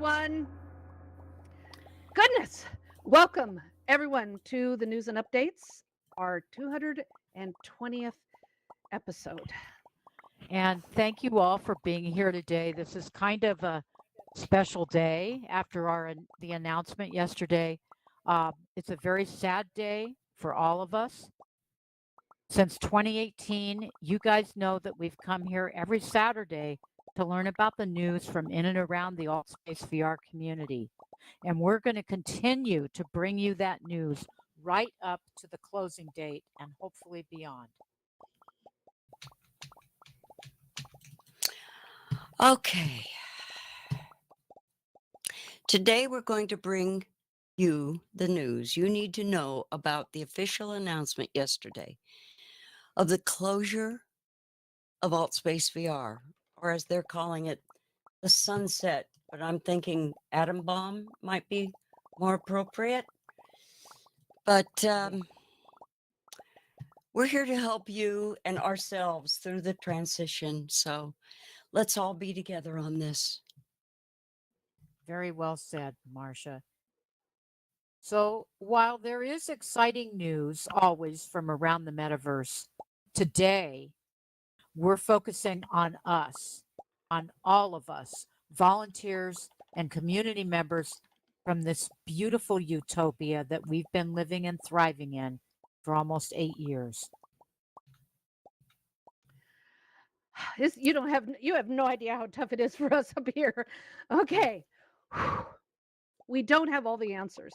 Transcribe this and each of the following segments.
everyone. Goodness. Welcome, everyone, to the news and updates, our 220th episode. And thank you all for being here today. This is kind of a special day after the announcement yesterday. It's a very sad day for all of us. Since 2018, you guys know that we've come here every Saturday to learn about the news from in and around the AltSpace VR community. And we're going to continue to bring you that news right up to the closing date and hopefully beyond. Okay. Today we're going to bring you the news you need to know about the official announcement yesterday of the closure of AltSpace VR, or as they're calling it, the sunset. But I'm thinking atom bomb might be more appropriate. But we're here to help you and ourselves through the transition. So let's all be together on this. Very well said, Marcia. So, while there is exciting news always from around the metaverse, today we're focusing on us, on all of us, volunteers and community members from this beautiful utopia that we've been living and thriving in for almost 8 years. You have no idea how tough it is for us up here. Okay. We don't have all the answers.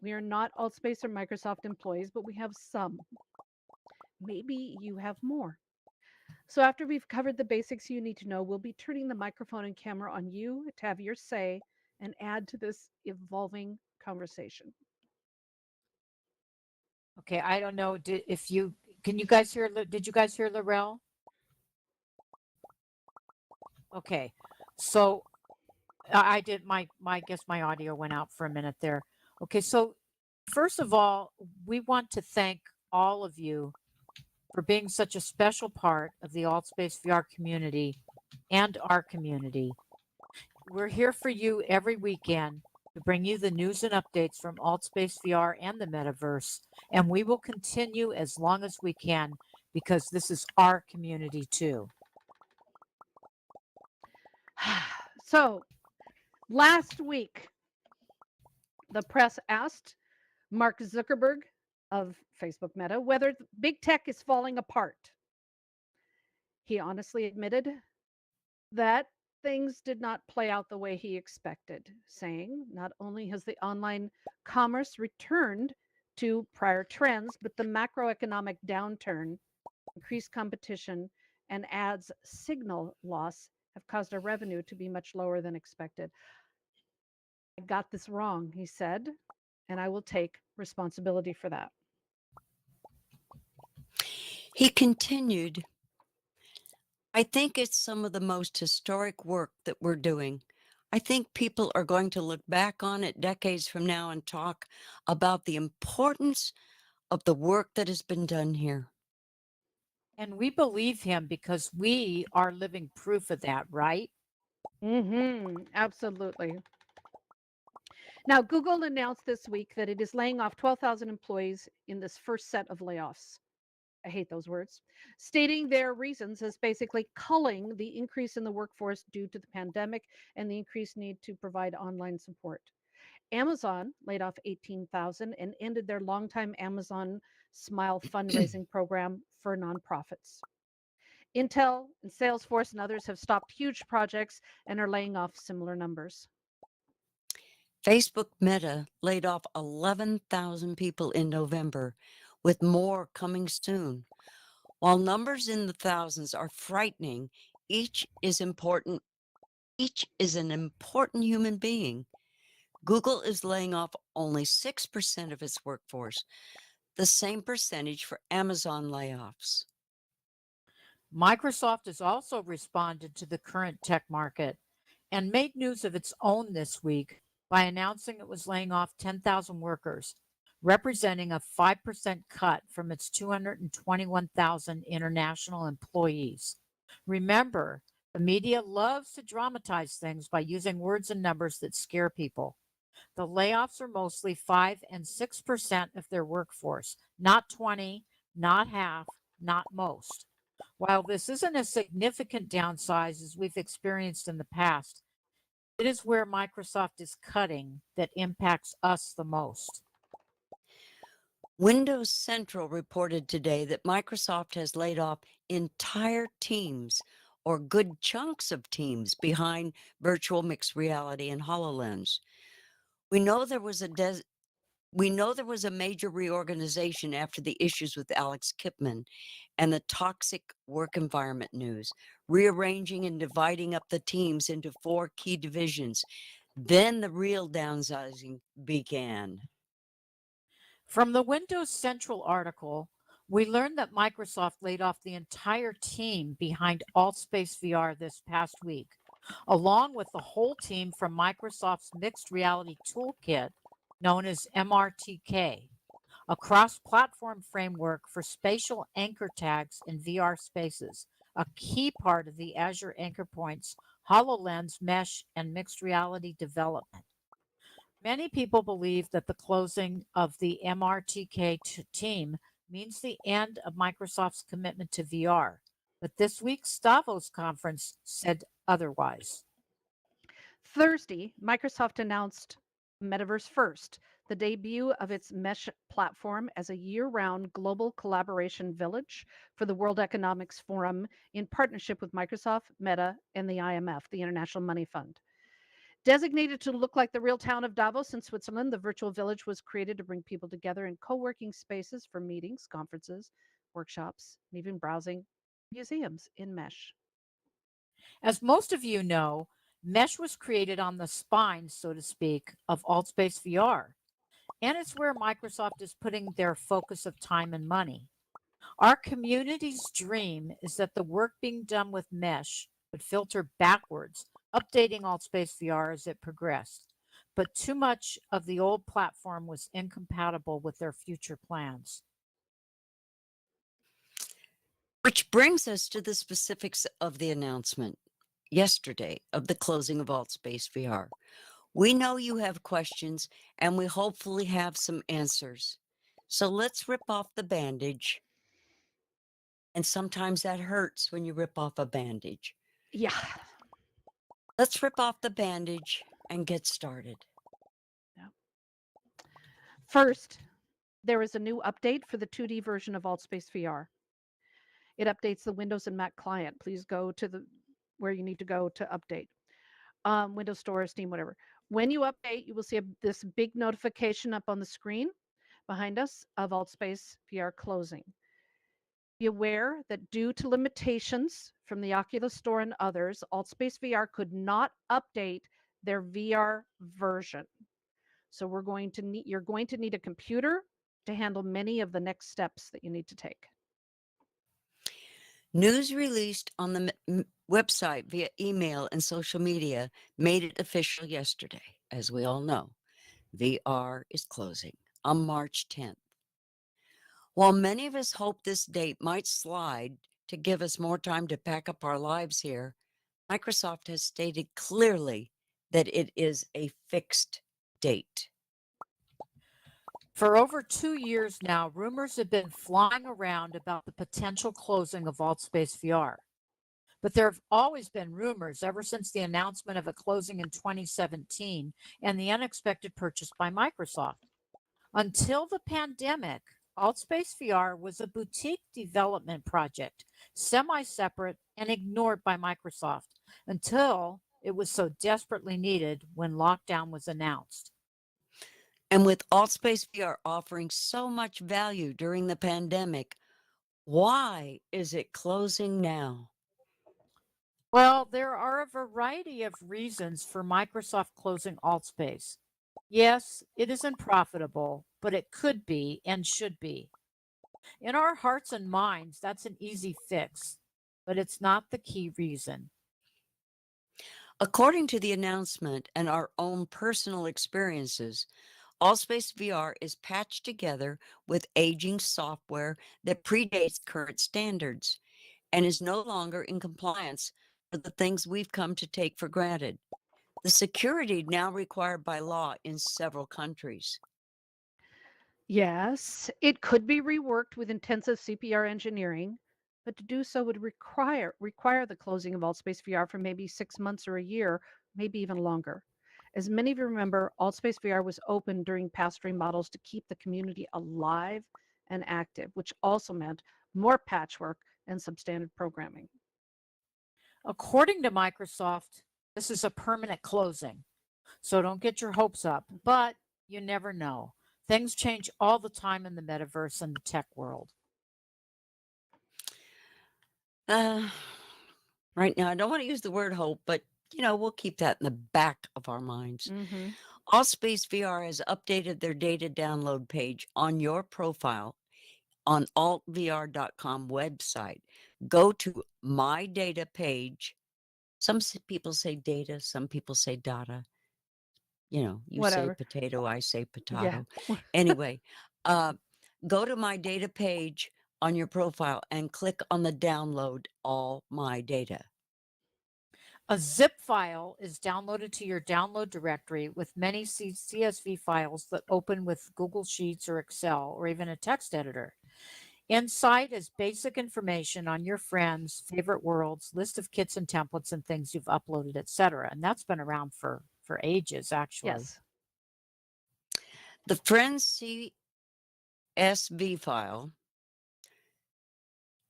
We are not AltSpace or Microsoft employees, but we have some. Maybe you have more. So after we've covered the basics you need to know, we'll be turning the microphone and camera on you to have your say and add to this evolving conversation. Okay, I don't know if you can you guys hear did you guys hear Laurel? Okay. So I did my guess my audio went out for a minute there. Okay, so first of all, we want to thank all of you for being such a special part of the AltSpace VR community and our community. We're here for you every weekend to bring you the news and updates from AltSpace VR and the metaverse, and we will continue as long as we can because this is our community too. So, last week, the press asked Mark Zuckerberg of Facebook Meta whether big tech is falling apart. He honestly admitted that things did not play out the way he expected, saying not only has the online commerce returned to prior trends, but the macroeconomic downturn, increased competition, and ads signal loss have caused our revenue to be much lower than expected. I got this wrong, he said, and I will take responsibility for that. He continued, I think it's some of the most historic work that we're doing. I think people are going to look back on it decades from now and talk about the importance of the work that has been done here. And we believe him because we are living proof of that, right? Absolutely. Now, Google announced this week that it is laying off 12,000 employees in this first set of layoffs. I hate those words, stating their reasons as basically culling the increase in the workforce due to the pandemic and the increased need to provide online support. Amazon laid off 18,000 and ended their longtime Amazon Smile fundraising program for nonprofits. Intel and Salesforce and others have stopped huge projects and are laying off similar numbers. Facebook Meta laid off 11,000 people in November, with more coming soon. While numbers in the thousands are frightening, each is important. Each is an important human being. Google is laying off only 6% of its workforce, the same percentage for Amazon layoffs. Microsoft has also responded to the current tech market and made news of its own this week by announcing it was laying off 10,000 workers, representing a 5% cut from its 221,000 international employees. Remember The media loves to dramatize things by using words and numbers that scare people. The layoffs are mostly 5 and 6% of their workforce, not 20, not half, not most. While this isn't a significant downsize as we've experienced in the past, it is where Microsoft is cutting that impacts us the most. Windows Central reported today that Microsoft has laid off entire teams or good chunks of teams behind virtual mixed reality and HoloLens. We know there was a major reorganization after the issues with Alex Kipman and the toxic work environment news, rearranging and dividing up the teams into 4 key divisions. Then the real downsizing began. From the Windows Central article, we learned that Microsoft laid off the entire team behind AltSpace VR this past week, along with the whole team from Microsoft's Mixed Reality Toolkit, known as MRTK, a cross platform framework for spatial anchor tags in VR spaces, a key part of the Azure Anchor Point's HoloLens mesh and mixed reality development. Many people believe that the closing of the MRTK team means the end of Microsoft's commitment to VR, but this week's Davos conference said otherwise. Thursday, Microsoft announced Metaverse First, the debut of its mesh platform as a year round global collaboration village for the World Economics Forum in partnership with Microsoft, Meta, and the IMF, the International Money Fund. Designated to look like the real town of Davos in Switzerland, the virtual village was created to bring people together in co working spaces for meetings, conferences, workshops, and even browsing museums in mesh. As most of you know, Mesh was created on the spine, so to speak, of AltSpace VR, and it's where Microsoft is putting their focus of time and money. Our community's dream is that the work being done with Mesh would filter backwards, updating AltSpace VR as it progressed. But too much of the old platform was incompatible with their future plans. Which brings us to the specifics of the announcement yesterday of the closing of AltSpace VR. We know you have questions and we hopefully have some answers. So let's rip off the bandage. And sometimes that hurts when you rip off a bandage. Yeah. Let's rip off the bandage and get started. First, there is a new update for the 2D version of AltSpace VR. It updates the Windows and Mac client. Please go to the where you need to go to update. Windows Store, Steam, whatever. When you update, you will see this big notification up on the screen behind us of AltSpace VR closing. Be aware that due to limitations from the Oculus Store and others, AltSpace VR could not update their VR version. So you're going to need a computer to handle many of the next steps that you need to take. News released on the website via email and social media made it official yesterday. As we all know, VR is closing on March 10th. While many of us hope this date might slide to give us more time to pack up our lives here, Microsoft has stated clearly that it is a fixed date. For over 2 years now, rumors have been flying around about the potential closing of AltSpace VR. But there have always been rumors ever since the announcement of it closing in 2017 and the unexpected purchase by Microsoft. Until the pandemic, AltSpace VR was a boutique development project, semi-separate and ignored by Microsoft until it was so desperately needed when lockdown was announced. And with AltSpace VR offering so much value during the pandemic, why is it closing now? Well, there are a variety of reasons for Microsoft closing AltSpace. Yes, it isn't profitable, but it could be and should be. In our hearts and minds, that's an easy fix, but it's not the key reason. According to the announcement and our own personal experiences, AllSpace VR is patched together with aging software that predates current standards and is no longer in compliance for the things we've come to take for granted. The security now required by law in several countries. Yes, it could be reworked with intensive CPR engineering, but to do so would require the closing of AltSpace VR for maybe 6 months or a year, maybe even longer. As many of you remember, AltSpace VR was open during past remodels to keep the community alive and active, which also meant more patchwork and substandard programming. According to Microsoft, this is a permanent closing. So don't get your hopes up, but you never know. Things change all the time in the metaverse and the tech world. Uh, right now, I don't want to use the word hope, but we'll keep that in the back of our minds. Mm-hmm. Allspace VR has updated their data download page on your profile on altvr.com website. Go to my data page. Some people say data, some people say data. You say Whatever. potato, I say Yeah. potato. Anyway, go to my data page on your profile and click on the download all my data. A zip file is downloaded to your download directory with many CSV files that open with Google Sheets or Excel or even a text editor. Inside is basic information on your friends, favorite worlds, list of kits and templates and things you've uploaded, etc. And that's been around for ages, actually. Yes. The Friends CSV file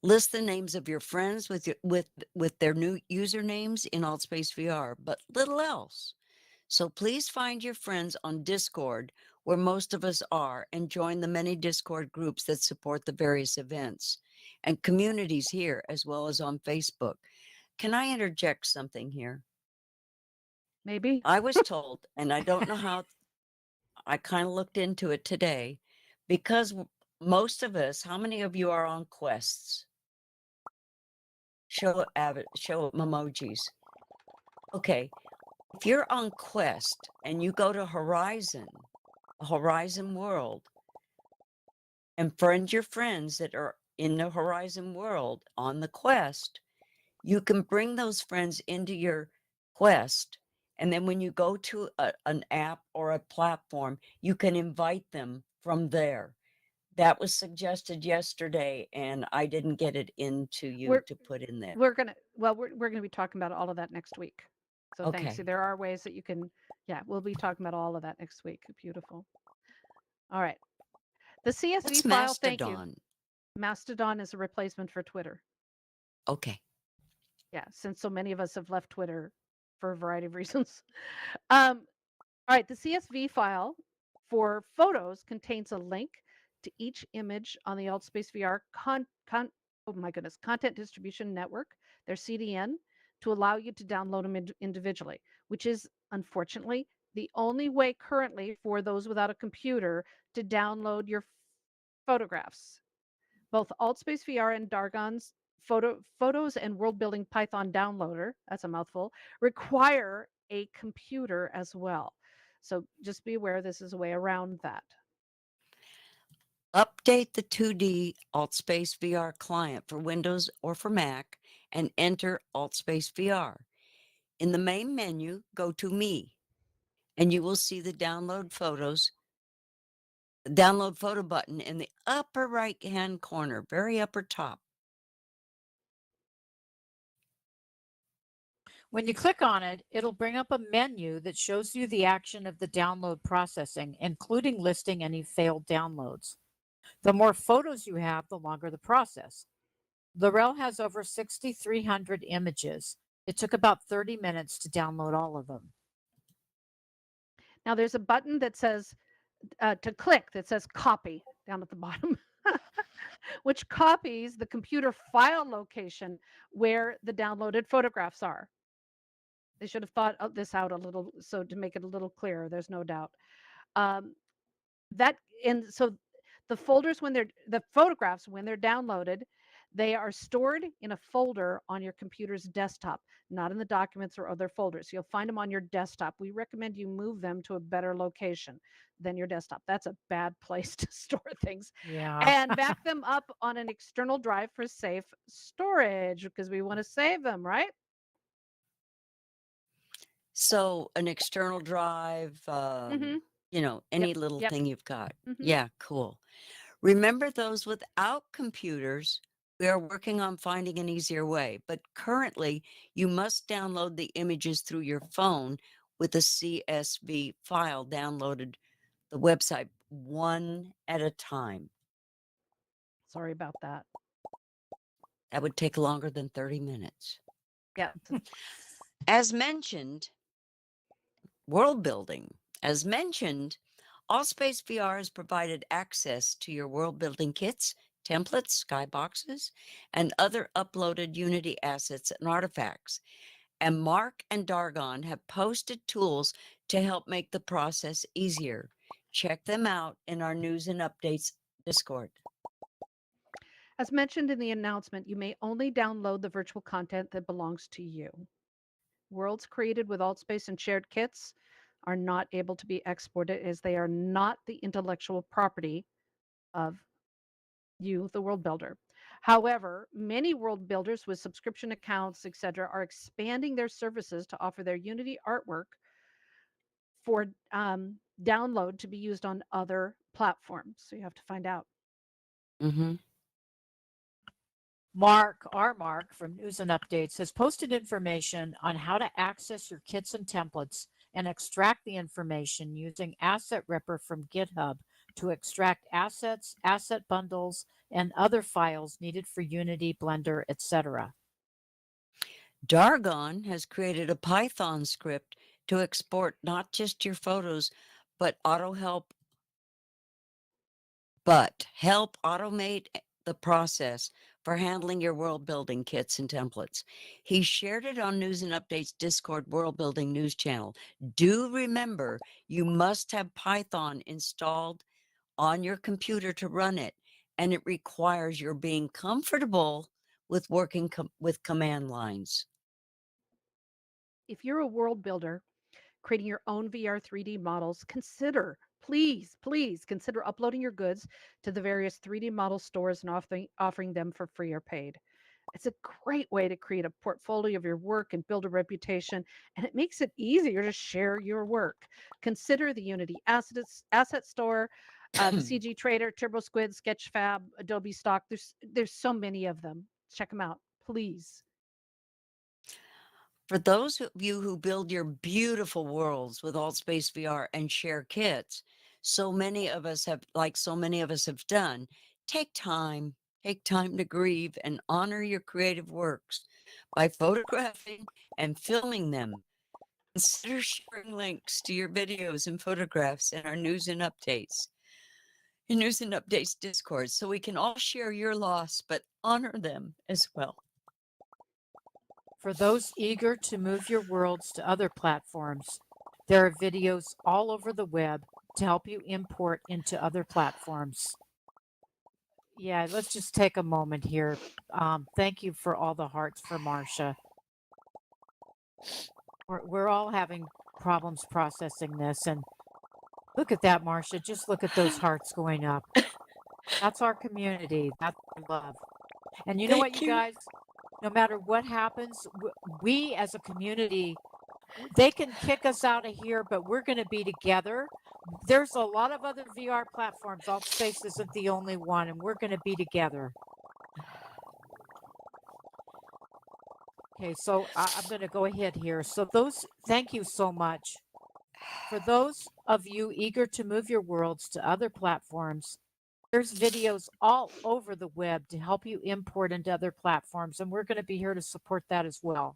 lists the names of your friends with their new usernames in AltSpace VR, but little else. So please find your friends on Discord, where most of us are, and join the many Discord groups that support the various events and communities here, as well as on Facebook. Can I interject something here? Maybe. I was told, and I don't know how, I kind of looked into it today, because most of us, how many of you are on quests? Show emojis. Okay, if you're on Quest and you go to Horizon World, and friend your friends that are in the Horizon World on the Quest, you can bring those friends into your Quest. And then when you go to an app or a platform, you can invite them from there. That was suggested yesterday, and I didn't get it into you We're to put in there. we're gonna be talking about all of that next week. So thanks. Okay. There are ways that you can, yeah, we'll be talking about all of that next week. Beautiful. All right. The CSV What's file, thank you. Mastodon? Mastodon is a replacement for Twitter. Okay. Yeah, since so many of us have left Twitter for a variety of reasons. All right, the CSV file for photos contains a link to each image on the AltSpace VR oh my goodness, content distribution network, their CDN, to allow you to download them individually, which is unfortunately the only way currently for those without a computer to download your photographs. Both AltSpace VR and Dargon's Photos and World Building Python downloader, that's a mouthful, require a computer as well. So just be aware this is a way around that. Update the 2D AltSpace VR client for Windows or for Mac and enter AltSpace VR. In the main menu, go to Me, and you will see the download photo button in the upper right-hand corner, very upper top. When you click on it, it'll bring up a menu that shows you the action of the download processing, including listing any failed downloads. The more photos you have, the longer the process. Lorel has over 6,300 images. It took about 30 minutes to download all of them. Now there's a button that says to click that says copy down at the bottom, which copies the computer file location where the downloaded photographs are. They should have thought of this out a little, so to make it a little clearer, there's no doubt. So the photographs, when they're downloaded, they are stored in a folder on your computer's desktop, not in the documents or other folders. You'll find them on your desktop. We recommend you move them to a better location than your desktop. That's a bad place to store things. Yeah. And back them up on an external drive for safe storage because we want to save them, right? So an external drive, Mm-hmm. any little Yep. thing you've got. Mm-hmm. Yeah, cool. Remember those without computers? We are working on finding an easier way, but currently you must download the images through your phone with a CSV file downloaded the website one at a time. Sorry about that. That would take longer than 30 minutes. Yeah. As mentioned, world building. As mentioned, Allspace VR has provided access to your world building kits, templates, skyboxes, and other uploaded Unity assets and artifacts. And Mark and Dargon have posted tools to help make the process easier. Check them out in our news and updates Discord. As mentioned in the announcement, you may only download the virtual content that belongs to you. Worlds created with AltSpace and shared kits are not able to be exported as they are not the intellectual property of you, the world builder. However, many world builders with subscription accounts, etc., are expanding their services to offer their Unity artwork for download to be used on other platforms. So you have to find out. Mm-hmm. Our Mark from News and Updates has posted information on how to access your kits and templates and extract the information using Asset Ripper from GitHub to extract assets, asset bundles, and other files needed for Unity, Blender, etc. Dargon has created a Python script to export not just your photos, but help automate the process for handling your world building kits and templates. He shared it on News and Updates Discord World Building News channel. Do remember, you must have Python installed on your computer to run it, and it requires your being comfortable with working with command lines. If you're a world builder creating your own VR 3D models, please consider uploading your goods to the various 3D model stores and offering them for free or paid. It's a great way to create a portfolio of your work and build a reputation, and it makes it easier to share your work. Consider the Unity Asset Store, the CG Trader, TurboSquid, Sketchfab, Adobe Stock. There's so many of them. Check them out, please. For those of you who build your beautiful worlds with AltSpace VR and share kits, so many of us have done, take time to grieve and honor your creative works by photographing and filming them. Consider sharing links to your videos and photographs in our News and Updates Discord, so we can all share your loss, but honor them as well. For those eager to move your worlds to other platforms, there are videos all over the web to help you import into other platforms. Yeah, let's just take a moment here. Thank you for all the hearts for Marcia. We're all having problems processing this, and look at that, Marcia. Just look at those hearts going up. That's our community. That's our love. And you know what, Thank you you. guys? No matter what happens, we as a community, they can kick us out of here, but we're going to be together. There's a lot of other VR platforms. AltSpace isn't the only one, and we're going to be together. Okay, so I'm going to go ahead here. So thank you so much. For those of you eager to move your worlds to other platforms, there's videos all over the web to help you import into other platforms, and we're going to be here to support that as well.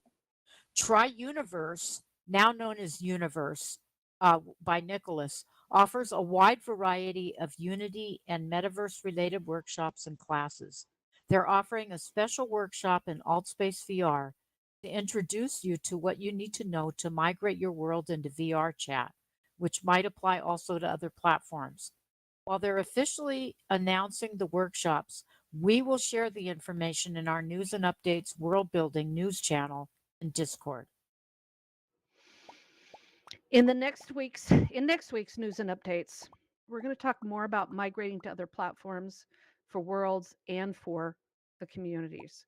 Try Universe, now known as Universe by Nicholas, offers a wide variety of Unity and Metaverse related workshops and classes. They're offering a special workshop in AltSpace VR to introduce you to what you need to know to migrate your world into VR chat, which might apply also to other platforms. While they're officially announcing the workshops, we will share the information in our News and Updates World Building news channel and Discord. In next week's news and updates, we're going to talk more about migrating to other platforms for worlds and for the communities.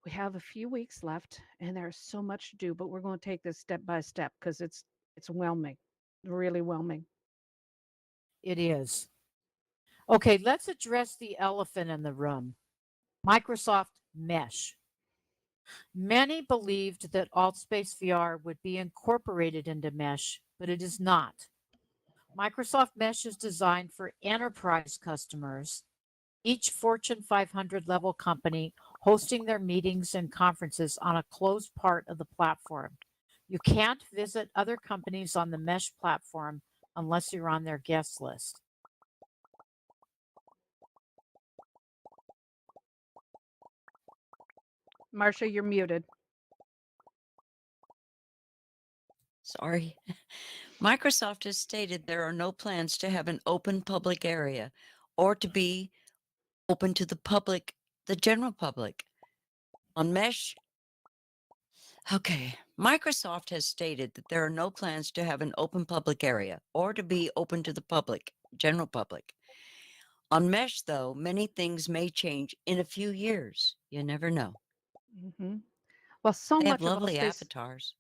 We have a few weeks left, and there's so much to do, but we're going to take this step by step because it's whelming, really whelming. It is. Okay, let's address the elephant in the room. Microsoft Mesh. Many believed that AltSpace VR would be incorporated into Mesh, but it is not. Microsoft Mesh is designed for enterprise customers, each Fortune 500 level company hosting their meetings and conferences on a closed part of the platform. You can't visit other companies on the Mesh platform unless you're on their guest list. Marcia, you're muted. Sorry. Microsoft has stated there are no plans to have an open public area or to be open to the public, the general public. On Mesh, okay, Microsoft has stated that there are no plans to have an open public area or to be open to the public, general public. On Mesh, though, many things may change in a few years. You never know. Hmm. Well, so They have much of lovely AltSpace, avatars.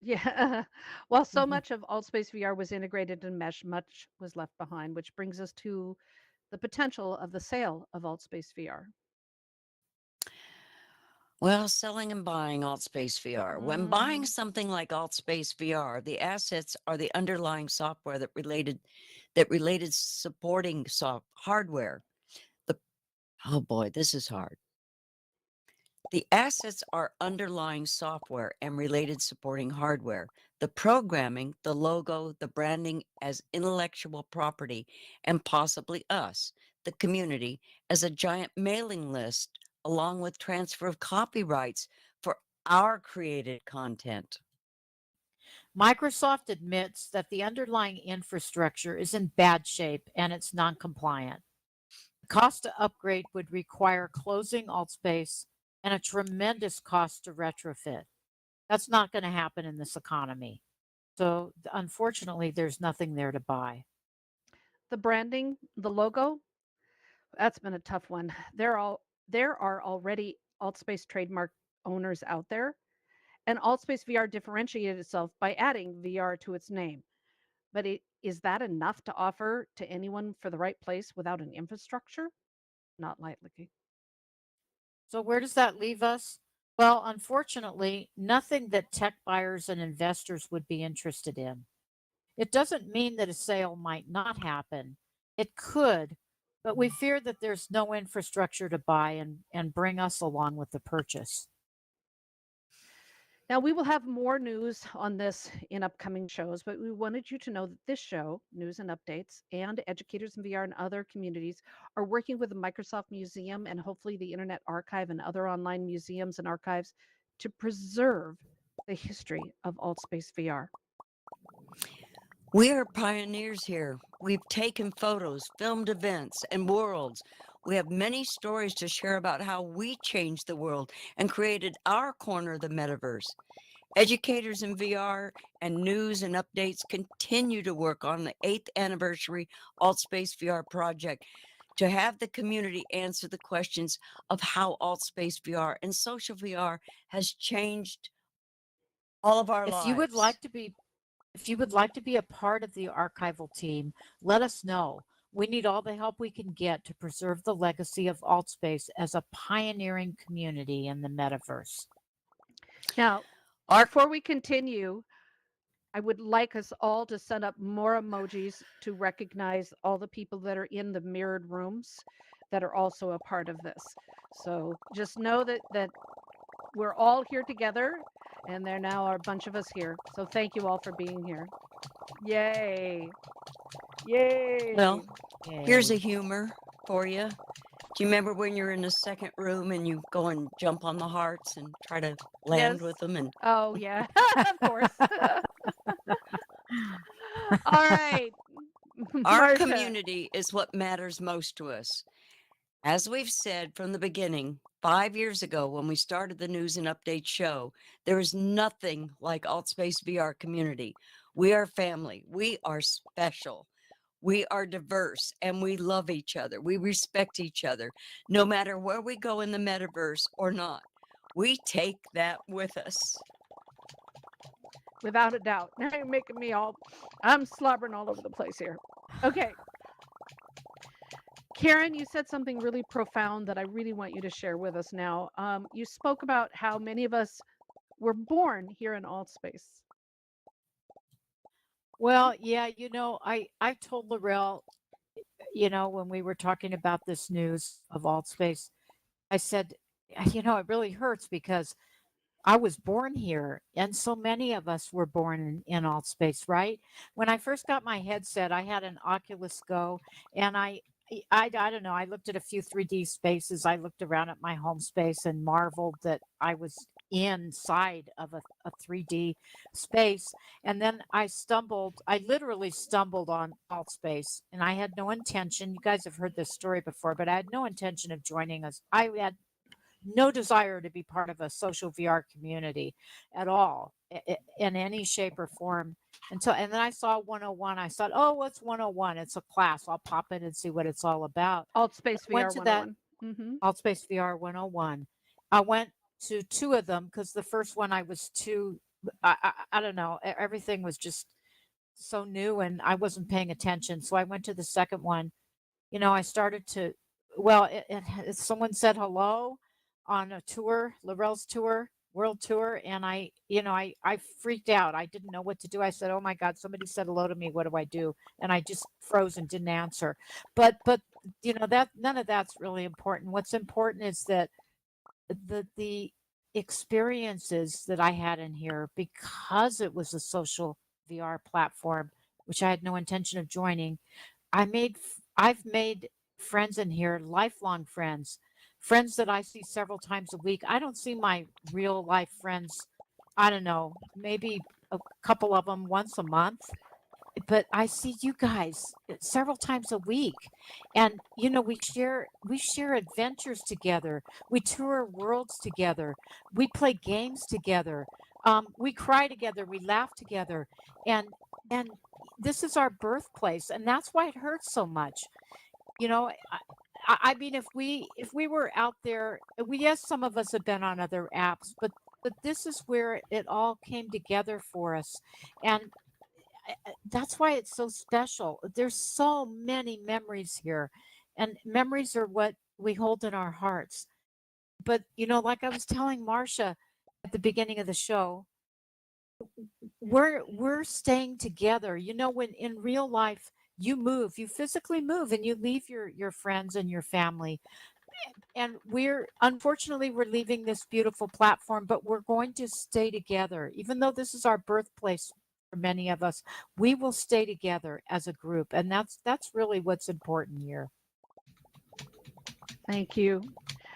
yeah. Well, so Mhm. much of AltSpace VR was integrated in Mesh, much was left behind, which brings us to the potential of the sale of AltSpace VR. Well, selling and buying AltSpace VR. When buying Mm, something like AltSpace VR, the assets are the underlying software that related supporting hardware. The oh boy, this is hard. The assets are underlying software and related supporting hardware. The programming, the logo, the branding as intellectual property, and possibly us, the community, as a giant mailing list, along with transfer of copyrights for our created content. Microsoft admits that the underlying infrastructure is in bad shape and it's non-compliant. The cost to upgrade would require closing AltSpace and a tremendous cost to retrofit. That's not going to happen in this economy. So unfortunately, there's nothing there to buy. the branding, the logo, that's been a tough one. There are already AltSpace trademark owners out there, and AltSpace VR differentiated itself by adding VR to its name. But is that enough to offer to anyone for the right place without an infrastructure? Not likely. So where does that leave us? Well, unfortunately, nothing that tech buyers and investors would be interested in. It doesn't mean that a sale might not happen. It could, but we fear that there's no infrastructure to buy and bring us along with the purchase. Now, we will have more news on this in upcoming shows, but we wanted you to know that this show, News and Updates, and Educators in VR and other communities are working with the Microsoft Museum and hopefully the Internet Archive and other online museums and archives to preserve the history of AltSpace VR. We are pioneers here. We've taken photos, filmed events, and worlds. We have many stories to share about how we changed the world and created our corner of the metaverse. Educators in VR and news and updates continue to work on the 8th anniversary AltSpace VR project to have the community answer the questions of how AltSpace VR and social VR has changed all of our If you would lives. like to be if you would like to be a part of the archival team, let us know. We need all the help we can get to preserve the legacy of AltSpace as a pioneering community in the metaverse. Now, Our before we continue, I would like us all to set up more emojis to recognize all the people that are in the mirrored rooms that are also a part of this. So just know that we're all here together, and there now are a bunch of us here. So thank you all for being here. Yay! Yay! well, here's a Yay. humor for you. Do you remember when you're in the second room and you go and jump on the hearts and try to land Yes. with them? And Oh yeah, of course. All right, our Marcia. community is what matters most to us. As we've said from the beginning, 5 years ago when we started the News and Update show, there is nothing like AltSpace VR community. We are family. We are special. We are diverse and we love each other. We respect each other, no matter where we go in the metaverse or not. We take that with us. Without a doubt. Now you're making me I'm slobbering all over the place here. Okay. Karen, you said something really profound that I really want you to share with us now. You spoke about how many of us were born here in Altspace. Well, yeah, I told Laurel, when we were talking about this news of Altspace, I said, it really hurts because I was born here, and so many of us were born in Altspace, right? When I first got my headset, I had an Oculus Go, and I don't know. I looked at a few 3D spaces. I looked around at my home space and marveled that I was inside of a 3D space. And then I literally stumbled on Altspace, and I had no intention. You guys have heard this story before, but I had no intention of joining us. I had no desire to be part of a social VR community at all in any shape or form and then I saw 101. I thought, oh, what's 101? It's a class. I'll pop in and see what it's all about. Altspace Went VR to that 101. Mm-hmm. Altspace VR 101. I went to two of them because the first one I was too, I don't know, everything was just so new and I wasn't paying attention. So I went to the second one. I started to, well, someone said hello on a tour, Laurel's tour, world tour, and I freaked out. I didn't know what to do. I said, "Oh my God, somebody said hello to me. What do I do?" And I just froze and didn't answer. But that none of that's really important. What's important is that the experiences that I had in here because it was a social VR platform, which I had no intention of joining. I've made friends in here, lifelong friends, friends that I see several times a week. I don't see my real life friends, I don't know, maybe a couple of them once a month, but I see you guys several times a week. And we share adventures together. We tour worlds together. We play games together. We cry together, we laugh together. And this is our birthplace, and that's why it hurts so much. You know, I mean, if we were out there, yes, some of us have been on other apps, but this is where it all came together for us, and that's why it's so special. There's so many memories here, and memories are what we hold in our hearts. But like I was telling Marcia at the beginning of the show, we're staying together. When in real life you physically move and you leave your friends and your family, and we're leaving this beautiful platform, but we're going to stay together. Even though this is our birthplace for many of us, we will stay together as a group, and that's really what's important here. Thank you.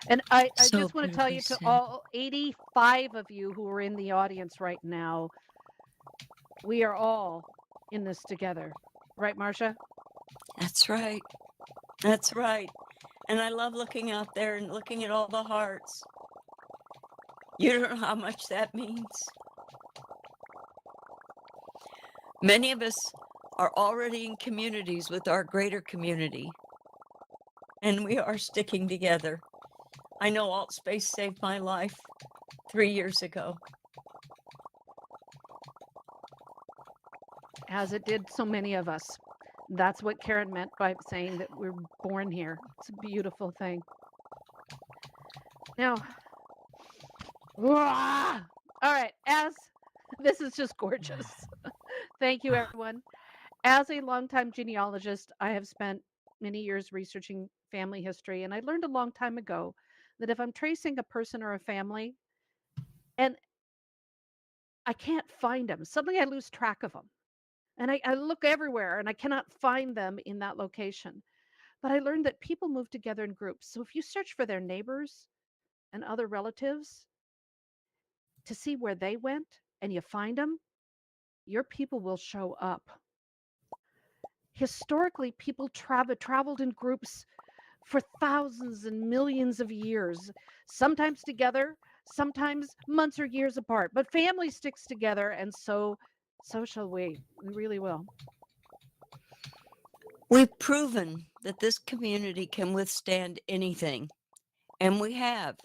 And I So just want to tell you beautifully to said. all 85 of you who are in the audience right now, we are all in this together. Right, Marcia? That's right. That's right. And I love looking out there and looking at all the hearts. You don't know how much that means. Many of us are already in communities with our greater community, and we are sticking together. I know Altspace saved my life 3 years ago. As it did so many of us. That's what Karen meant by saying that we're born here. It's a beautiful thing. Now, all right, as this is just gorgeous. Thank you, everyone. As a longtime genealogist, I have spent many years researching family history, and I learned a long time ago that if I'm tracing a person or a family and I can't find them, suddenly I lose track of them. And I look everywhere and I cannot find them in that location. But I learned that people move together in groups. So if you search for their neighbors and other relatives to see where they went and you find them, your people will show up. Historically, people traveled in groups for thousands and millions of years, sometimes together, sometimes months or years apart. But family sticks together, and so shall we. We really will. We've proven that this community can withstand anything, and we have.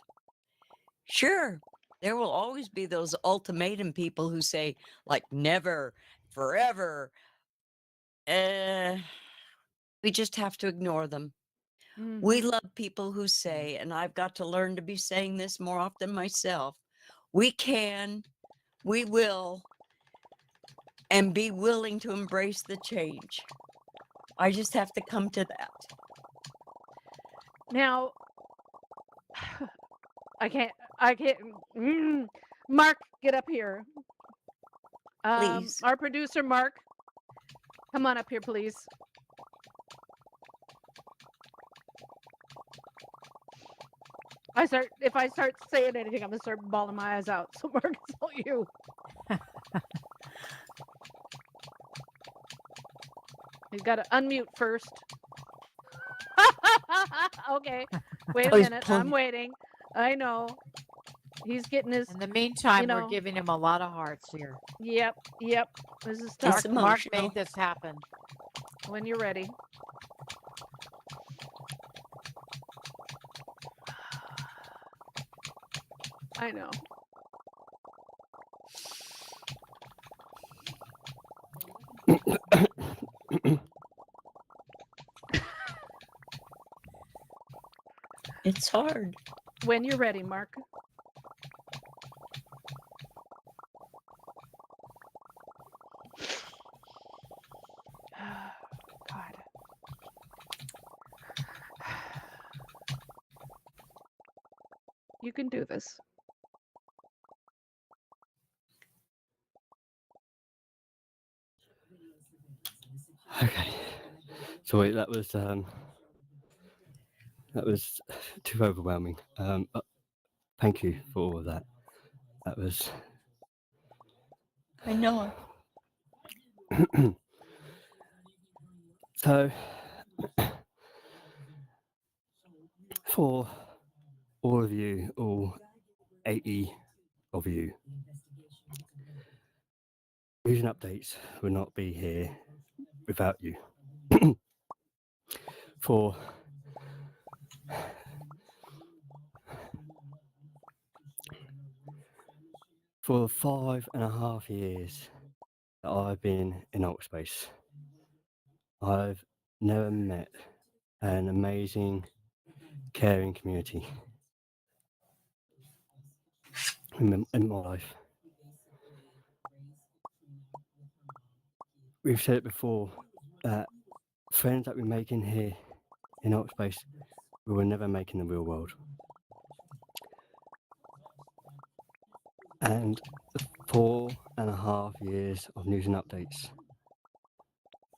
Sure, there will always be those ultimatum people who say, like, never, forever. Uh, we just have to ignore them. We Mhm. love people who say, and I've got to learn to be saying this more often myself, we can, we will, and be willing to embrace the change. I just have to come to that. Now, I can't. I can't. Mark, get up here. Please. Our producer, Mark, come on up here, please. If I start saying anything, I'm gonna start bawling my eyes out. So, Mark, it's all you. He's got to unmute first. Okay, wait a Oh, he's minute. I'm pulling. waiting. I know. He's getting his. In the meantime, we're know. giving him a lot of hearts here. Yep. This is It's tough. Mark emotional. made this happen. When you're ready. I know. It's hard. When you're ready, Mark. God. You can do this. Okay. So wait, that was too overwhelming. Thank you for all of that. That was. I know. So, for all of you, all 80 of you, news and updates will not be here without you. For for 5.5 years that I've been in Altspace, I've never met an amazing, caring community in my life. We've said it before, that friends that we make in here in Altspace, we will never make in the real world. And 4.5 years of news and updates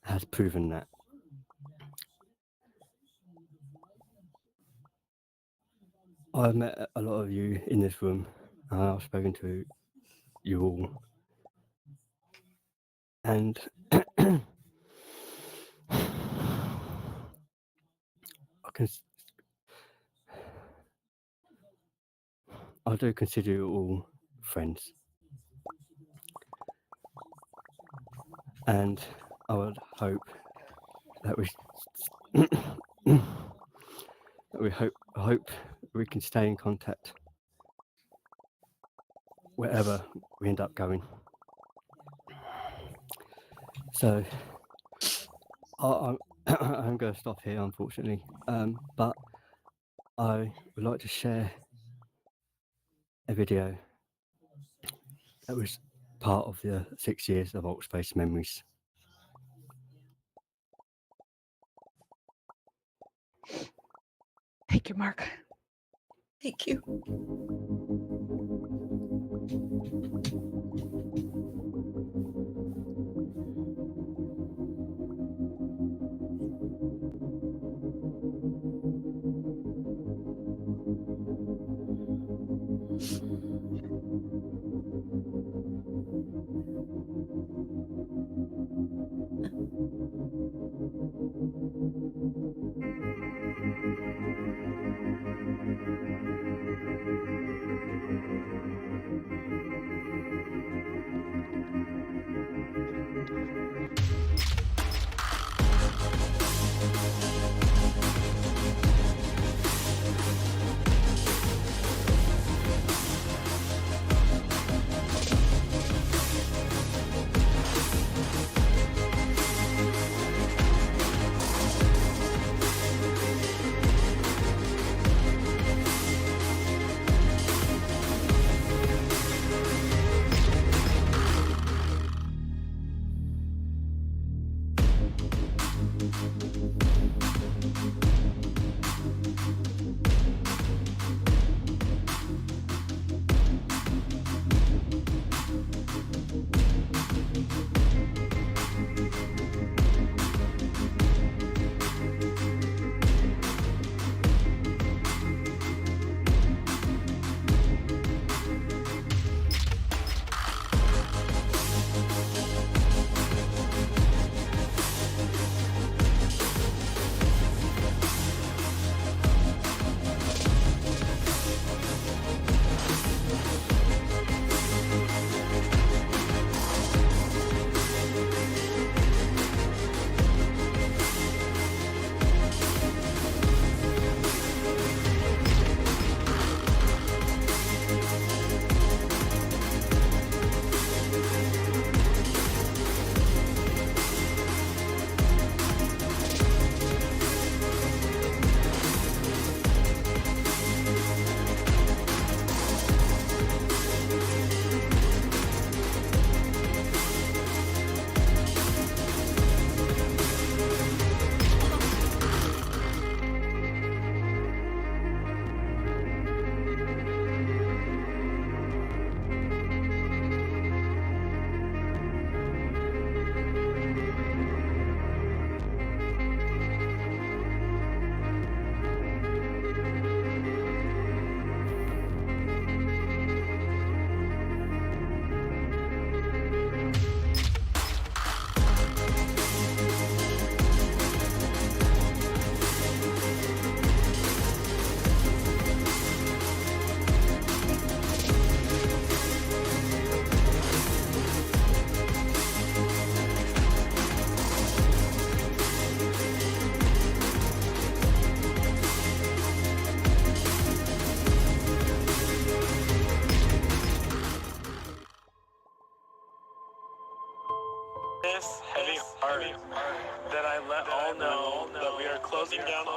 has proven that. I've met a lot of you in this room, and I've spoken to you all. And I do consider you all friends. And I would hope that we hope we can stay in contact wherever we end up going. So I'm going to stop here, unfortunately, but I would like to share a video that was part of the 6 years of Altspace Memories. Thank you, Mark. Thank you.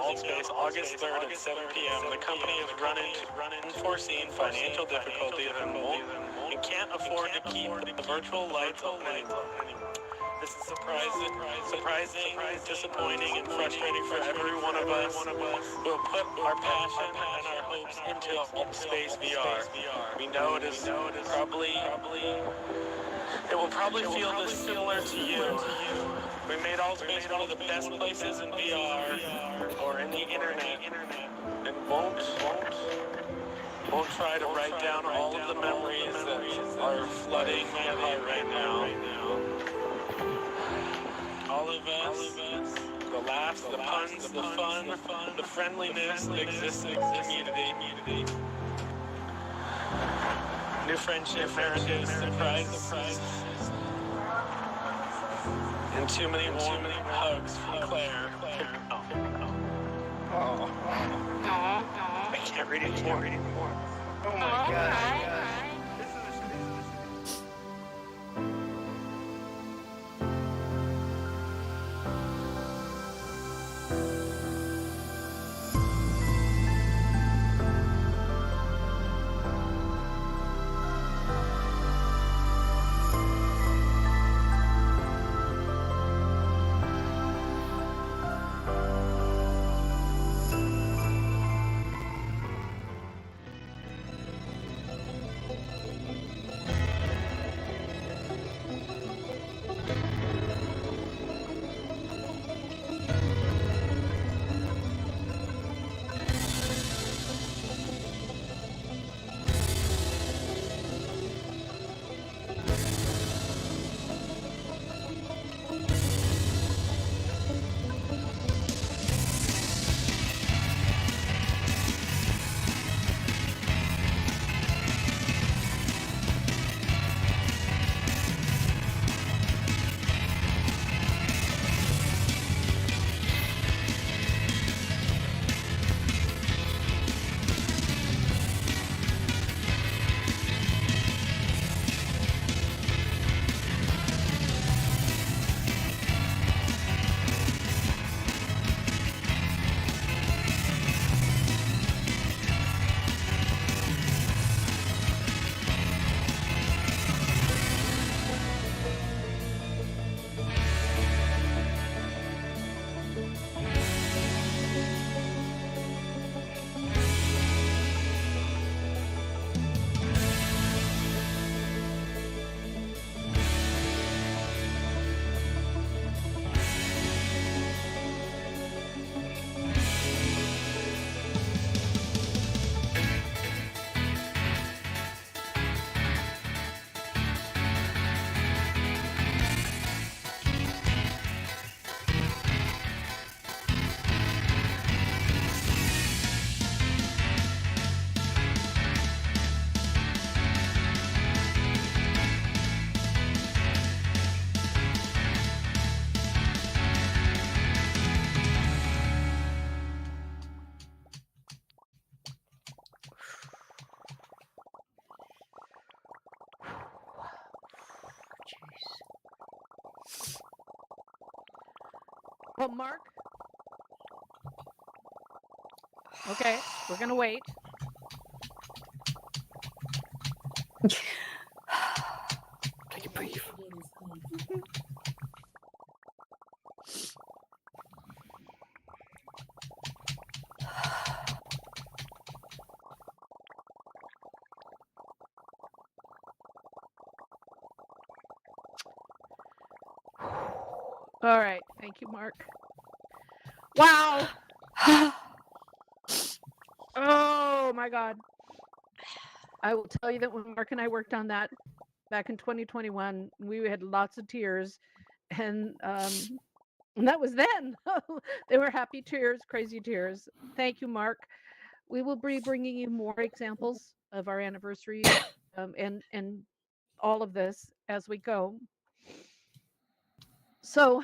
Altspace August 3rd at 7 p.m. The company has run into unforeseen financial difficulties and can't afford to keep the virtual lights open anymore. This is surprising, disappointing, and frustrating for every one of us who have put our passion and our hopes into Altspace VR. We know it will probably feel this similar to you. We made Altspace one of the best places in VR or in the internet, and won't try to write down all of the memories that are flooding my heart right now. All of us, the laughs, the puns, the fun, the friendliness that exists in the community. New friendship, marriages, surprises, and too many warm hugs from Claire. Oh. I can't read anymore. Oh my God. Well, Mark. Okay, we're gonna wait. Take a breathe. All right, thank you, Mark. Wow. Oh my God. I will tell you that when Mark and I worked on that back in 2021, we had lots of tears, and that was then. They were happy tears, crazy tears. Thank you, Mark. We will be bringing you more examples of our anniversary and all of this as we go. So,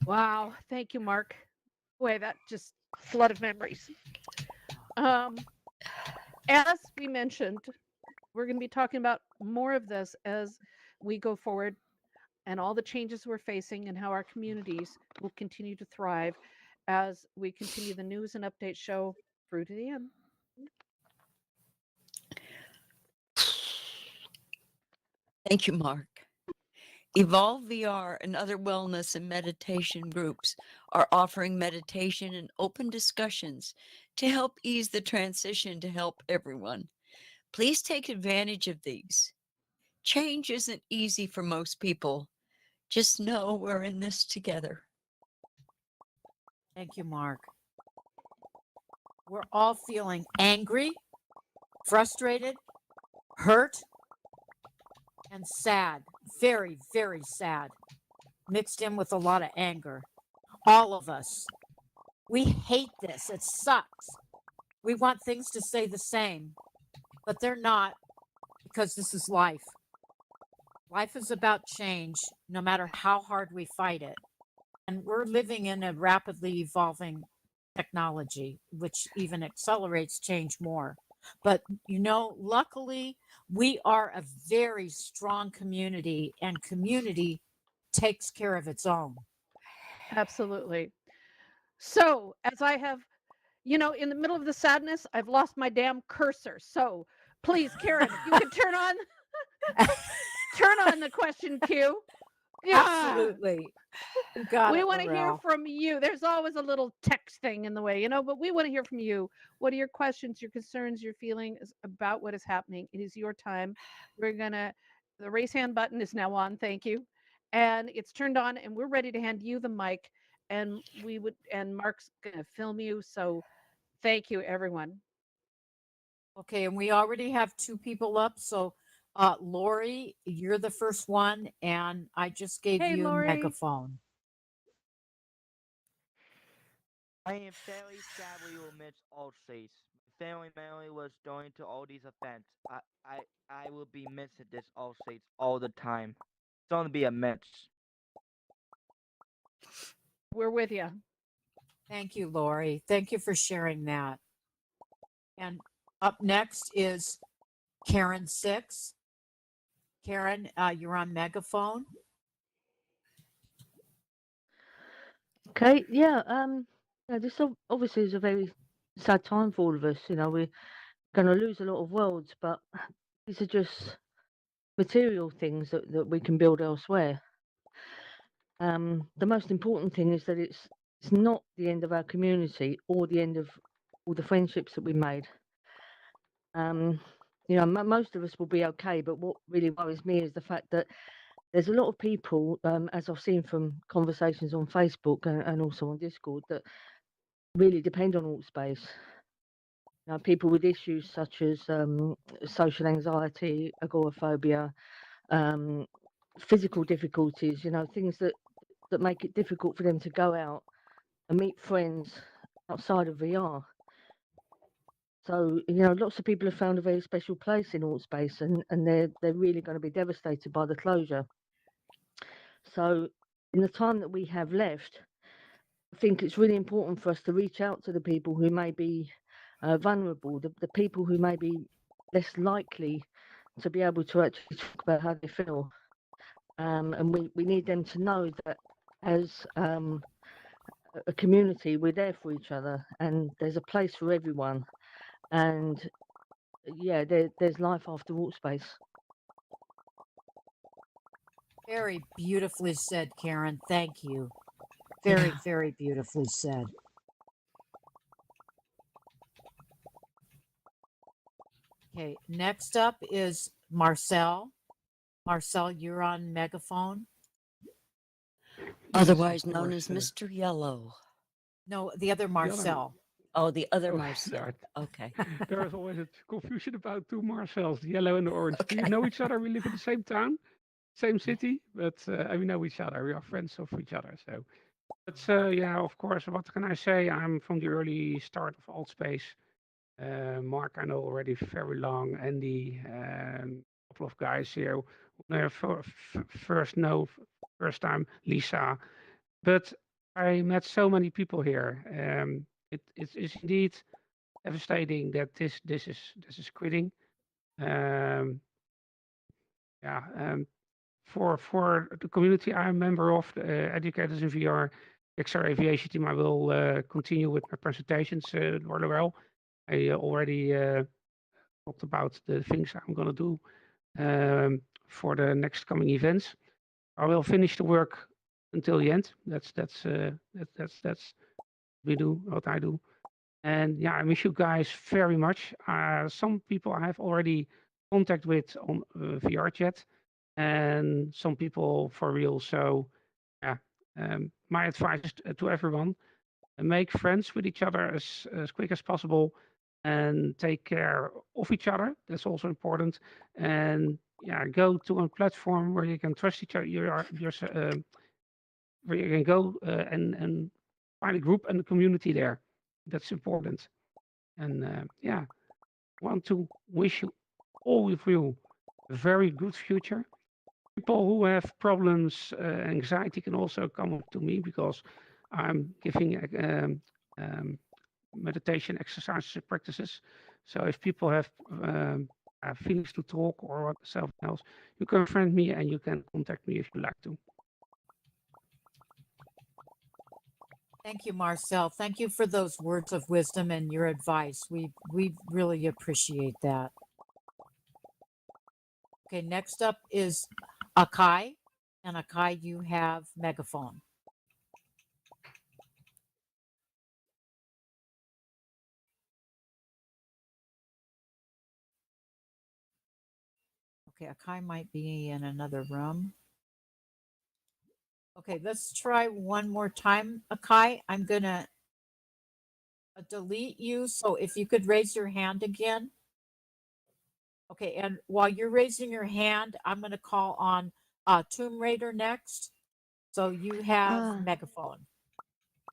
wow, thank you, Mark. Boy, that just flood of memories. As we mentioned, we're going to be talking about more of this as we go forward and all the changes we're facing and how our communities will continue to thrive as we continue the news and update show through to the end. Thank you, Mark. Evolve VR and other wellness and meditation groups are offering meditation and open discussions to help ease the transition to help everyone. Please take advantage of these. Change isn't easy for most people. Just know we're in this together. Thank you, Mark. We're all feeling angry, frustrated, hurt, and sad. Very, very sad. Mixed in with a lot of anger. All of us. We hate this. It sucks. We want things to stay the same, but they're not, because this is life. Life is about change, no matter how hard we fight it. And we're living in a rapidly evolving technology, which even accelerates change more. But, luckily, we are a very strong community, and community takes care of its own. Absolutely. So, as I have, in the middle of the sadness, I've lost my damn cursor. So, please, Karen, if you could turn on the question queue. Yeah. Absolutely. Got We it, want to hear Laurel. from you. There's always a little text thing in the way, but we want to hear from you. What are your questions, your concerns, your feelings about what is happening? It is your time. The raise hand button is now on. Thank you. And it's turned on, and we're ready to hand you the mic. And Mark's going to film you. So thank you, everyone. Okay, and we already have 2 people up. So, Lori, you're the first one, and I just gave Hey, you a Lori. megaphone. I am fairly sad we will miss all states. My family mainly was going to all these events. I will be missing this all states all the time. It's going to be a mess. We're with you. Thank you, Lori. Thank you for sharing that. And up next is Karen 6. Karen, you're on megaphone. Okay, yeah, this obviously is a very sad time for all of us. We're going to lose a lot of worlds, but these are just material things that we can build elsewhere. The most important thing is that it's not the end of our community or the end of all the friendships that we made. Most of us will be okay, but what really worries me is the fact that there's a lot of people, as I've seen from conversations on Facebook and also on Discord, that really depend on AltSpace. People with issues such as social anxiety, agoraphobia, physical difficulties, things that make it difficult for them to go out and meet friends outside of VR. So, lots of people have found a very special place in AltSpace, and they're really going to be devastated by the closure. So, in the time that we have left, I think it's really important for us to reach out to the people who may be vulnerable, the people who may be less likely to be able to actually talk about how they feel. And we need them to know that as a community, we're there for each other, and there's a place for everyone. And yeah, there's life after AltSpace. Very beautifully said, Karen. Thank you. Very, very beautifully said. Okay, next up is Marcel. Marcel, you're on megaphone. Otherwise known course, as Mr. Yellow. No, the other Marcel. Oh, the other Oh, Marcel. right. Okay. There is always a confusion about 2 Marcels, the yellow and the orange. Do you Okay. know each other? We live in the same town, same city, but we know each other. We are friends of each other. So, but yeah, of course, what can I say? I'm from the early start of AltSpace. Mark, I know already very long. Andy, a couple of guys here. First time, Lisa. But I met so many people here. It is indeed devastating that this is quitting. Um, yeah, for the community I'm a member of, the Educators in VR, XR Aviation team, I will continue with my presentations rather well. I already talked about the things I'm going to do for the next coming events. I will finish the work until the end. That's what I do. And yeah, I miss you guys very much. Some people I have already contact with on VR chat, and some people for real. So yeah, my advice to everyone: make friends with each other as quick as possible, and take care of each other. That's also important. And yeah, go to a platform where you can trust each other. Where you can go and find a group and a community there. That's important. And yeah, want to wish you all of you a very good future. People who have problems, anxiety can also come up to me because I'm giving meditation exercises practices. So if people have feelings to talk or something else, you can friend me and you can contact me if you like to. Thank you, Marcel. Thank you for those words of wisdom and your advice. We really appreciate that. Okay, next up is Akai. And Akai, you have megaphone. Okay, Akai might be in another room. Okay, let's try one more time, Akai. I'm gonna delete you. So if you could raise your hand again. Okay, and while you're raising your hand, I'm gonna call on Tomb Raider next. So you have Ah, megaphone.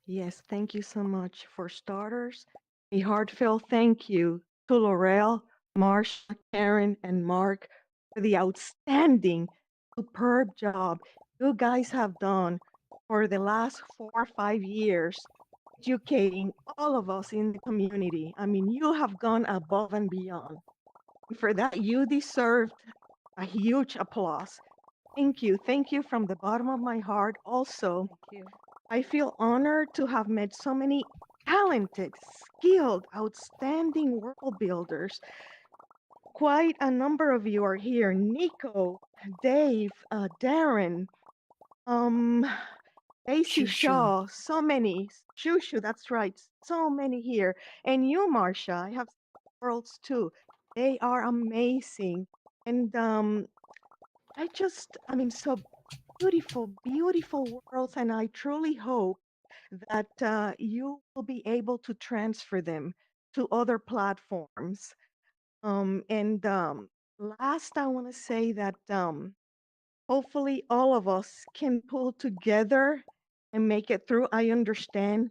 yes, thank you so much. For starters, a heartfelt thank you to Laurel, Marsha, Karen, and Mark for the outstanding, superb job you guys have done for the last 4 or 5 years, educating all of us in the community. I mean, you have gone above and beyond. For that, you deserved a huge applause. Thank you. Thank you from the bottom of my heart. Also, Thank you. I feel honored to have met so many talented, skilled, outstanding world builders. Quite a number of you are here. Nico, Dave, Darren, um, Daisy Shoo, shoo. Shaw, so many. Shushu, that's right. So many here. And you, Marsha, I have worlds too. They are amazing. And I mean, so beautiful, beautiful worlds. And I truly hope that you will be able to transfer them to other platforms. And last, I want to say that hopefully all of us can pull together and make it through. I understand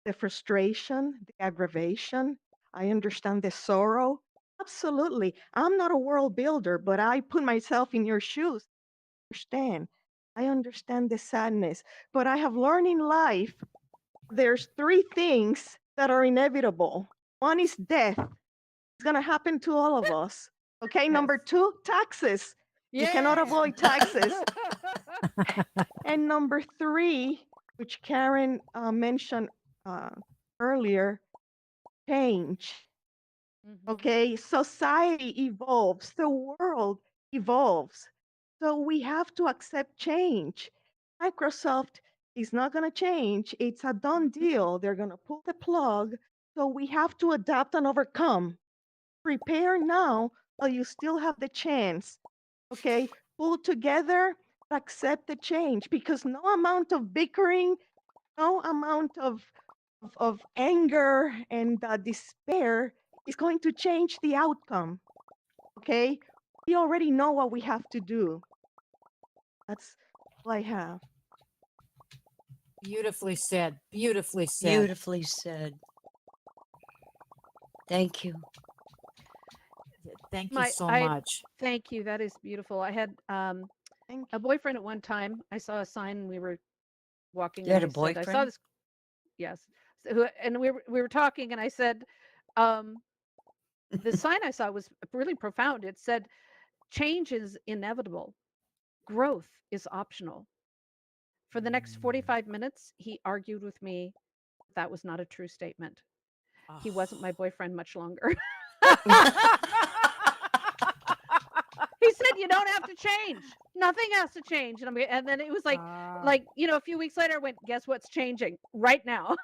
the frustration, the aggravation. I understand the sorrow. Absolutely. I'm not a world builder, but I put myself in your shoes. I understand the sadness, but I have learned in life there's 3 things that are inevitable. One is death. It's going to happen to all of us. Okay. Number 2, taxes. You cannot avoid taxes. And number 3, which Karen mentioned earlier, change. Mhm. Okay. Society evolves, the world evolves. So we have to accept change. Microsoft is not going to change. It's a done deal. They're going to pull the plug. So we have to adapt and overcome. Prepare now while you still have the chance. Okay. Pull together, accept the change, because no amount of bickering, no amount of anger and despair is going to change the outcome. Okay. We already know what we have to do. That's all I have. Beautifully said. Beautifully said. Beautifully said. Thank you. Thank you so much. Thank you. That is beautiful. I had Thank a boyfriend at one time. I saw a sign and we were walking You and had a I said, I saw boyfriend? this. Yes. And we were talking and I said, the sign I saw was really profound. It said, change is inevitable. Growth is optional. For the next 45 minutes, he argued with me that was not a true statement. He wasn't my boyfriend much longer. He said, "You don't have to change. Nothing has to change." And then it was like, a few weeks later, I went, "Guess what's changing right now?"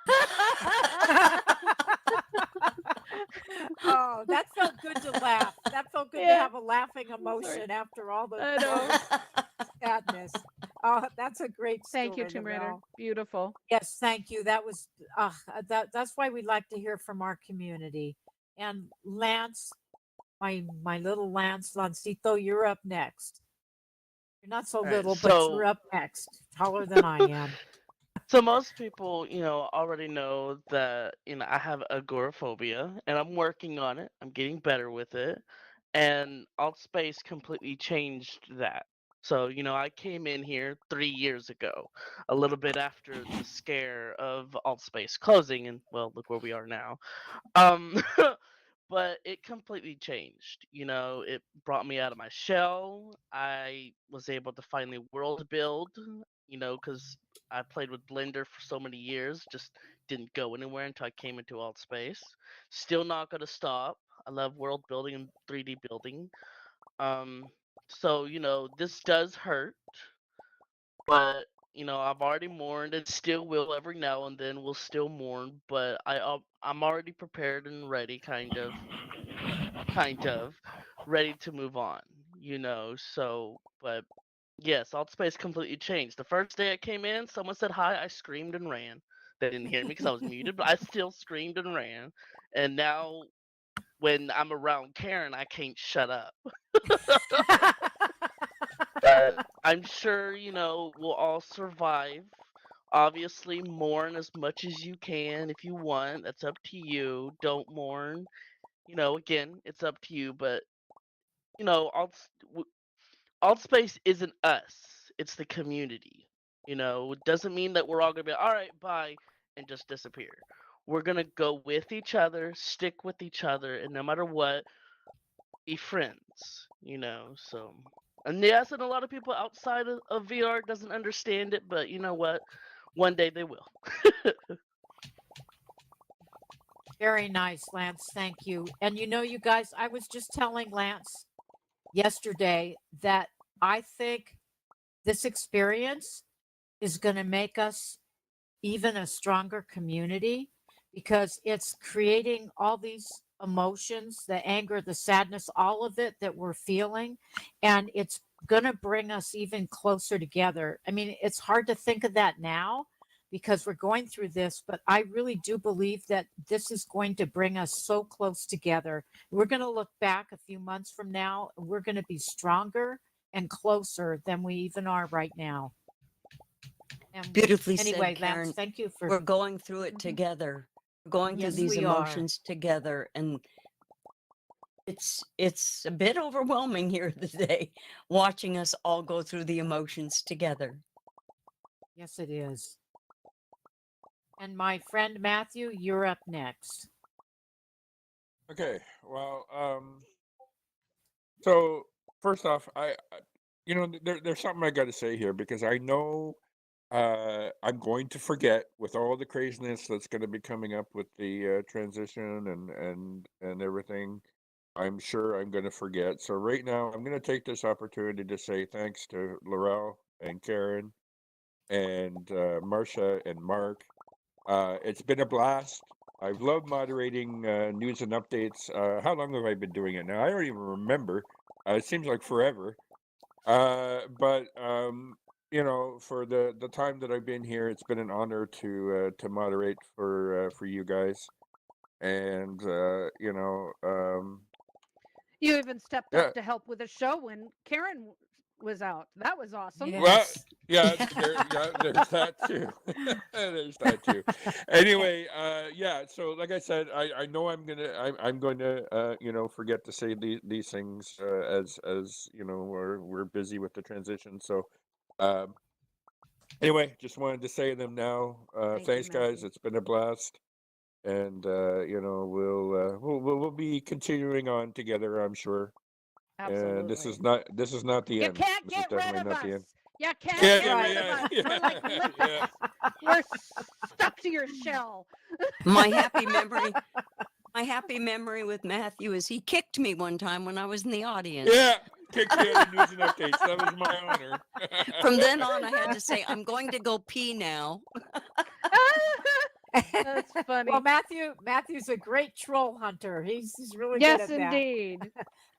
Oh, that felt good to laugh. That felt good to Yeah. have a laughing emotion after all the I know. sadness. Oh, that's a great story. Thank you, Tomb Raider. Lavelle. Beautiful. Yes, thank you. That was that's why we like to hear from our community. And Lance, my little Lancito, you're up next. You're not so All right, little, but you're so up next. Taller than I am. so most people, already know that, I have agoraphobia and I'm working on it. I'm getting better with it. And Altspace completely changed that. So, I came in here 3 years ago, a little bit after the scare of Altspace closing, and well, look where we are now. Um, but it completely changed. It brought me out of my shell. I was able to finally world build, because I played with Blender for so many years, just didn't go anywhere until I came into Altspace. Still not going to stop. I love world building and 3D building. So, this does hurt, but I've already mourned and still will every now and then. Will still mourn, but I'm already prepared and ready, kind of ready to move on. So, but yes, Altspace completely changed. The first day I came in, someone said hi, I screamed and ran. They didn't hear me because I was muted, but I still screamed and ran. And now, when I'm around Karen, I can't shut up. But I'm sure, we'll all survive. Obviously, mourn as much as you can if you want. That's up to you. Don't mourn. Again, it's up to you. But, Altspace isn't us. It's the community. It doesn't mean that we're all going to be, all right, bye, and just disappear. We're going to go with each other, stick with each other, and no matter what, be friends, so. And yes, and a lot of people outside of VR doesn't understand it, but you know what? One day they will. Very nice, Lance. Thank you. And you guys, I was just telling Lance yesterday that I think this experience is going to make us even a stronger community, because it's creating all these emotions, the anger, the sadness, all of it that we're feeling. And it's going to bring us even closer together. I mean, it's hard to think of that now because we're going through this, but I really do believe that this is going to bring us so close together. We're going to look back a few months from now, and we're going to be stronger and closer than we even are right now. And Beautifully anyway, said, Karen. Lance, thank you for. We're going through it Mhm. together. We're going Yes, through these we are. emotions together, and it's a bit overwhelming here today, watching us all go through the emotions together. Yes, it is. And my friend Matthew, you're up next. Okay, well, so first off, there's something I got to say here because I know I'm going to forget with all the craziness that's going to be coming up with the transition and everything. I'm sure I'm going to forget. So right now, I'm going to take this opportunity to say thanks to Laurel and Karen and Marcia and Mark. It's been a blast. I've loved moderating news and updates. How long have I been doing it now? I don't even remember. It seems like forever. But for the time that I've been here, it's been an honor to moderate for you guys, and You even stepped yeah. up to help with the show when Karen was out. That was awesome. Well, Yes. yeah, there's that too. There's that too. Anyway, yeah. So, like I said, I know I'm going to forget to say these things as we're busy with the transition. So, anyway, just wanted to say them now. Thank you, Thanks, guys. Matthew. It's been a blast, and we'll be continuing on together, I'm sure. And Absolutely. this is not the You end. can't This is get rid definitely of not the us. end. Yeah, can't Yeah, get rid yeah, of us. yeah, We're like yeah. lipids. We're stuck to your shell. My happy memory with Matthew is he kicked me one time when I was in the audience. Yeah, kicked you out of news and updates. That was my honor. From then on, I had to say, I'm going to go pee now. That's funny. Well, Matthew's a great troll hunter. He's really Yes, good at that. indeed.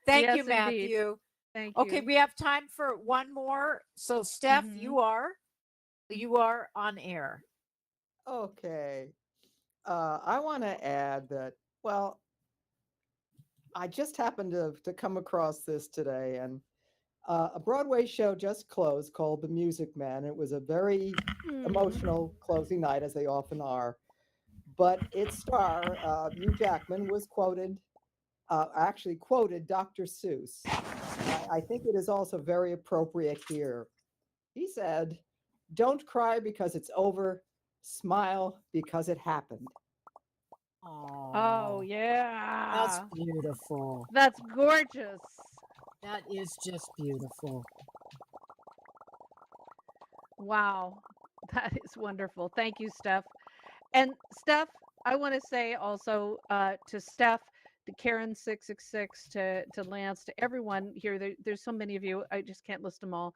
Thank Yes, you, indeed. Matthew. Thank Okay, you. we have time for one more. So, Steph, Mhm. you are on air. Okay. I want to add that, well, I just happened to come across this today, and a Broadway show just closed called The Music Man. It was a very emotional closing night, as they often are. But its star, Hugh Jackman, was actually quoted Dr. Seuss. I think it is also very appropriate here. He said, "Don't cry because it's over. Smile because it happened." Oh, yeah. That's beautiful. That's gorgeous. That is just beautiful. Wow. That is wonderful. Thank you, Steph. And Steph, I want to say also to Steph, to Karen 666, to Lance, to everyone here. There's so many of you. I just can't list them all.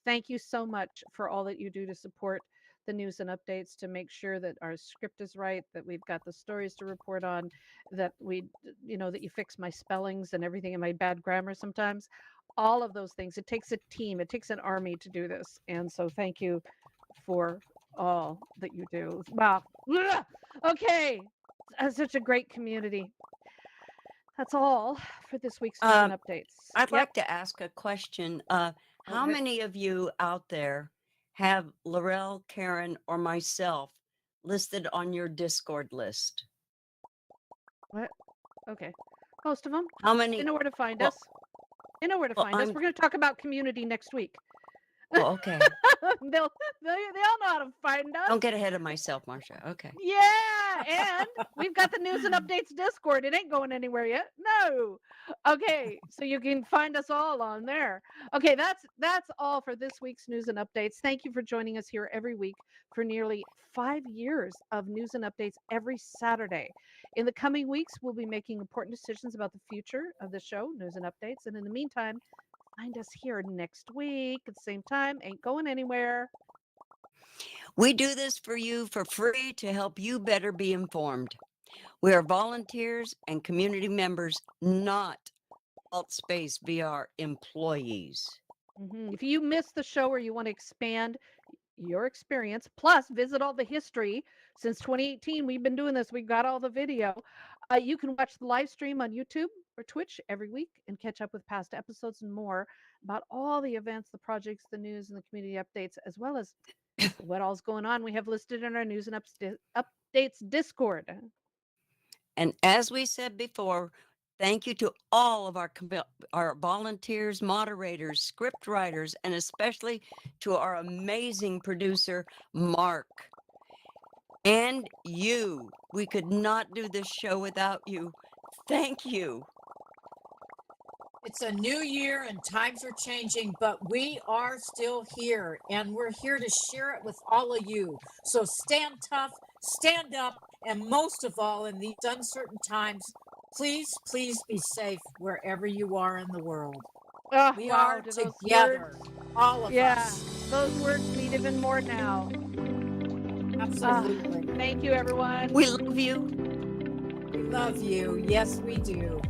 Thank you so much for all that you do to support the news and updates, to make sure that our script is right, that we've got the stories to report on, that that you fix my spellings and everything and my bad grammar sometimes. All of those things. It takes a team. It takes an army to do this. And so thank you for all that you do. Wow. Ugh. Okay. Such a great community. That's all for this week's news and updates. I'd Yep. like to ask a question. How Okay. many of you out there have Laurel, Karen, or myself listed on your Discord list? What? Okay. Most of them. How They many? know where to find Well, us. They know where to well, find us. I'm. We're going to talk about community next week. Well, okay. They'll know how to find us. Don't get ahead of myself, Marcia. Okay. Yeah, and we've got the news and updates Discord. It ain't going anywhere yet. No. Okay, so you can find us all on there. Okay, that's all for this week's news and updates. Thank you for joining us here every week for nearly 5 years of news and updates every Saturday. In the coming weeks, we'll be making important decisions about the future of the show, news and updates. And in the meantime, find us here next week at the same time. Ain't going anywhere. We do this for you for free to help you better be informed. We are volunteers and community members, not AltSpace VR employees. If you missed the show or you want to expand your experience, plus visit all the history since 2018, we've been doing this. We've got all the video. You can watch the live stream on YouTube or Twitch every week and catch up with past episodes and more about all the events, the projects, the news, and the community updates, as well as what all's going on. We have listed in our news and updates Discord. And as we said before, thank you to all of our volunteers, moderators, script writers, and especially to our amazing producer, Mark. And you. We could not do this show without you. Thank you. It's a new year and times are changing, but we are still here and we're here to share it with all of you. So stand tough, stand up, and most of all, in these uncertain times, please be safe wherever you are in the world. Oh, We wow, are do those together, words- all of Yeah, us. those words mean even more now. Absolutely. Thank you, everyone. We love you. We love you. Yes, we do.